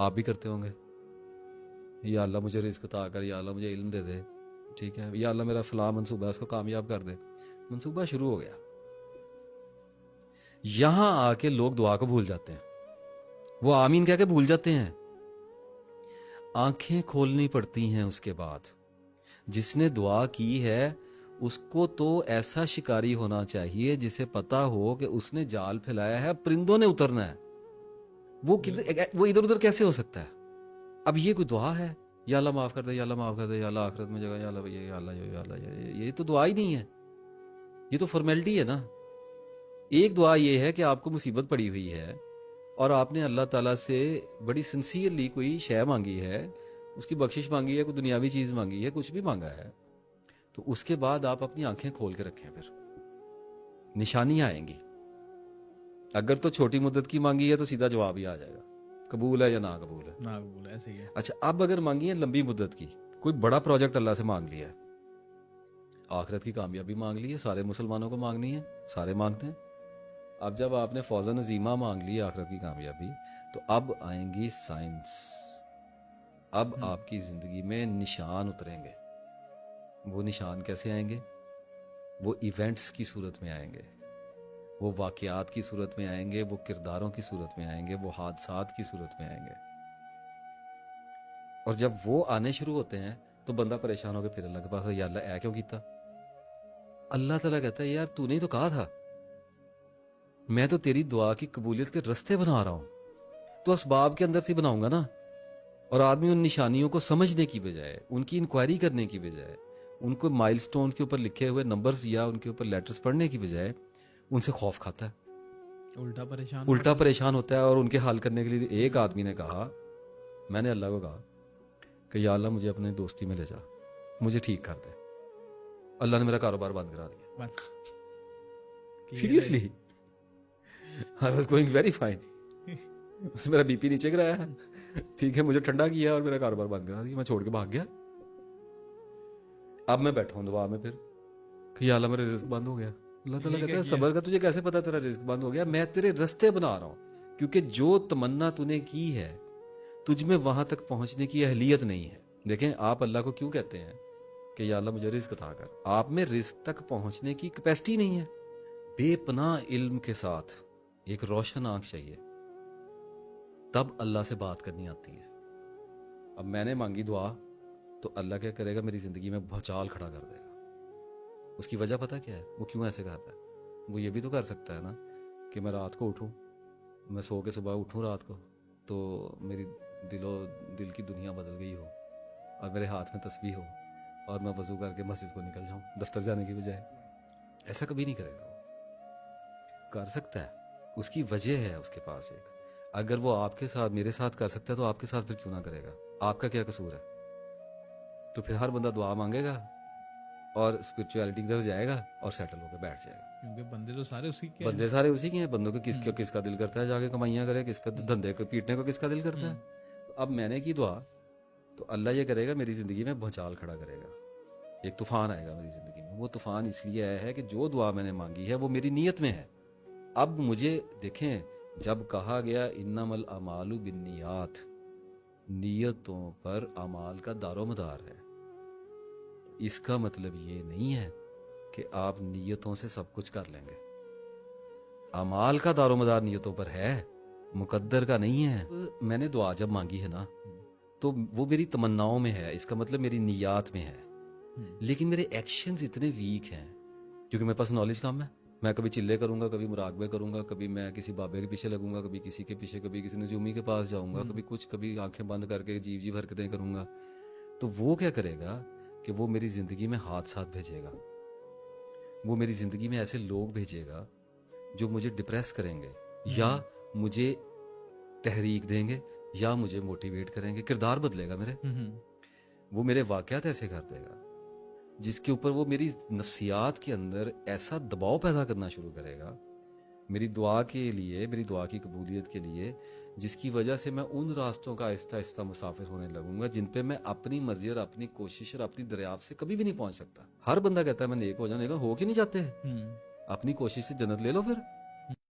آپ بھی کرتے ہوں گے, یا اللہ مجھے رزق عطا کر, یا اللہ مجھے علم دے دے, ٹھیک ہے, یا اللہ میرا فلاں منصوبہ ہے اس کو کامیاب کر دے. منصوبہ شروع ہو گیا. یہاں آ کے لوگ دعا کو بھول جاتے ہیں, وہ آمین کہہ کے بھول جاتے ہیں. آنکھیں کھولنی پڑتی ہیں اس کے بعد. جس نے دعا کی ہے اس کو تو ایسا شکاری ہونا چاہیے جسے پتا ہو کہ اس نے جال پھیلایا ہے, پرندوں نے اترنا ہے. وہ ادھر ادھر کیسے ہو سکتا ہے؟ اب یہ کوئی دعا ہے؟ یا اللہ معاف کر دے, یا اللہ معاف کر دے, یا اللہ آخرت میں جگہ, یا اللہ یا اللہ یا اللہ, یہ تو دعا ہی نہیں ہے, یہ تو فارمیلٹی ہے نا. ایک دعا یہ ہے کہ آپ کو مصیبت پڑی ہوئی ہے اور آپ نے اللہ تعالیٰ سے بڑی سنسیئرلی کوئی شے مانگی ہے, اس کی بخشش مانگی ہے, کوئی دنیاوی چیز مانگی ہے, کچھ بھی مانگا ہے, تو اس کے بعد آپ اپنی آنکھیں کھول کے رکھیں, پھر نشانیاں آئیں گی. اگر تو چھوٹی مدت کی مانگی ہے تو سیدھا جواب ہی آ جائے گا, قبول ہے یا نا قبول ہے. نا قبول ہے, ایسے ہی ہے. اچھا, اب اگر مانگی ہے لمبی مدت کی, کوئی بڑا پروجیکٹ اللہ سے مانگ لیا ہے, آخرت کی کامیابی مانگ لی ہے, سارے مسلمانوں کو مانگنی ہے, سارے مانگتے ہیں. اب جب آپ نے فوزن عظیمہ مانگ لی آخرت کی کامیابی, تو اب آئیں گی سائنس. اب آپ کی زندگی میں نشان اتریں گے. وہ نشان کیسے آئیں گے؟ وہ ایونٹس کی صورت میں آئیں گے, وہ واقعات کی صورت میں آئیں گے, وہ کرداروں کی صورت میں آئیں گے, وہ حادثات کی صورت میں آئیں گے. اور جب وہ آنے شروع ہوتے ہیں تو بندہ پریشان ہو کے پھر اللہ کے پاس, یا اللہ اے کیوں کیتا؟ اللہ تعالیٰ کہتا ہے یار تو نے تو کہا تھا, میں تو تیری دعا کی قبولیت کے رستے بنا رہا ہوں, تو اسباب کے اندر سے بناؤں گا نا. اور آدمی ان نشانیوں کو سمجھنے کی بجائے, ان کی انکوائری کرنے کی بجائے, ان کو مائل سٹون کے اوپر لکھے ہوئے نمبرز یا ان کے اوپر لیٹرز پڑھنے کی بجائے ان سے خوف کھاتا ہے, الٹا پریشان ہوتا ہے. اور ان کے حل کرنے کے لیے ایک آدمی نے کہا, میں نے اللہ کو کہا کہ یا اللہ مجھے اپنے دوستی میں لے جا, مجھے ٹھیک کر دے. اللہ نے میرا کاروبار بند کرا دیا. Seriously, I was going very fine. اس نے میرا بی پی نیچے گرایا ہے, ٹھیک ہے, مجھے ٹھنڈا کیا اور میرا کاروبار بند کرا دیا, میں چھوڑ کے بھاگ گیا. اب میں بیٹھا ہوں دعا میں پھر کہ یا اللہ میرا رزق بند ہو گیا. اللہ تعالیٰ کہتا ہے صبر کا, تجھے کیسے پتا تیرا رزق بند ہو گیا؟ میں تیرے رستے بنا رہا ہوں, کیونکہ جو تمنا تو نے کی ہے تجھ میں وہاں تک پہنچنے کی اہلیت نہیں ہے. دیکھیں آپ اللہ کو کیوں کہتے ہیں کہ یا اللہ مجھے رزق عطا کر؟ آپ میں رزق تک پہنچنے کی کیپیسٹی نہیں ہے. بے پناہ علم کے ساتھ ایک روشن آنکھ چاہیے, تب اللہ سے بات کرنی آتی ہے. اب میں نے مانگی دعا تو اللہ کیا کرے گا؟ میری زندگی میں بھوچال کھڑا کر دے گا. اس کی وجہ پتہ کیا ہے؟ وہ کیوں ایسے کرتا ہے؟ وہ یہ بھی تو کر سکتا ہے نا کہ میں رات کو اٹھوں, میں سو کے صبح اٹھوں رات کو, تو میری دل کی دنیا بدل گئی ہو اور میرے ہاتھ میں تسبیح ہو اور میں وضو کر کے مسجد کو نکل جاؤں دفتر جانے کی بجائے. ایسا کبھی نہیں کرے گا. وہ کر سکتا ہے, اس کی وجہ ہے اس کے پاس ایک. اگر وہ آپ کے ساتھ, میرے ساتھ کر سکتا ہے تو آپ کے ساتھ پھر کیوں نہ کرے گا؟ آپ کا کیا قصور ہے؟ تو پھر ہر بندہ دعا مانگے گا اور اسپرچویلٹی کی طرف جائے گا اور سیٹل ہو کے بیٹھ جائے گا. کیونکہ بندے تو سارے اسی کے بندے سارے اسی کے ہیں. بندوں کو کس کا دل کرتا ہے جا کے کمائیاں کرے, کس کا دھندے کو پیٹنے کو کس کا دل کرتا ہے. اب میں نے کی دعا تو اللہ یہ کرے گا, میری زندگی میں بھونچال کھڑا کرے گا, ایک طوفان آئے گا میری زندگی میں. وہ طوفان اس لیے آیا ہے کہ جو دعا میں نے مانگی ہے وہ میری نیت میں ہے. اب مجھے دیکھیں, جب کہا گیا انما الاعمال بالنیات, نیتوں پر اعمال کا دار و مدار ہے, اس کا مطلب یہ نہیں ہے کہ آپ نیتوں سے سب کچھ کر لیں گے. اعمال کا دار و مدار نیتوں پر ہے, مقدر کا نہیں ہے. میں نے دعا جب مانگی ہے نا تو وہ میری تمناؤں میں ہے, اس کا مطلب میری نیات میں ہے. لیکن میرے ایکشنز اتنے ویک ہیں کیونکہ میرے پاس نالج کم ہے. میں کبھی چلے کروں گا, کبھی مراقبے کروں گا, کبھی میں کسی بابے کے پیچھے لگوں گا, کبھی کسی کے پیچھے, کبھی کسی نجومی کے پاس جاؤں گا, کبھی کچھ, کبھی آنکھیں بند کر کے عجیب حرکتیں کروں گا. تو وہ کیا کرے گا کہ وہ میری زندگی میں حادثات بھیجے گا, وہ میری زندگی میں ایسے لوگ بھیجے گا جو مجھے ڈپریس کریں گے, یا مجھے تحریک دیں گے, یا مجھے موٹیویٹ کریں گے. کردار بدلے گا میرے, وہ میرے واقعات ایسے کر دے گا جس کے اوپر وہ میری نفسیات کے اندر ایسا دباؤ پیدا کرنا شروع کرے گا میری دعا کے لیے, میری دعا کی قبولیت کے لیے, جس کی وجہ سے میں ان راستوں کا آہستہ آہستہ مسافر ہونے لگوں گا جن پہ میں اپنی مرضی اور اپنی کوشش اور اپنی دریافت سے کبھی بھی نہیں پہنچ سکتا. ہر بندہ کہتا ہے میں نیک ہو جاؤں, نیک ہو کے نہیں جاتے. اپنی کوشش سے جنت لے لو پھر.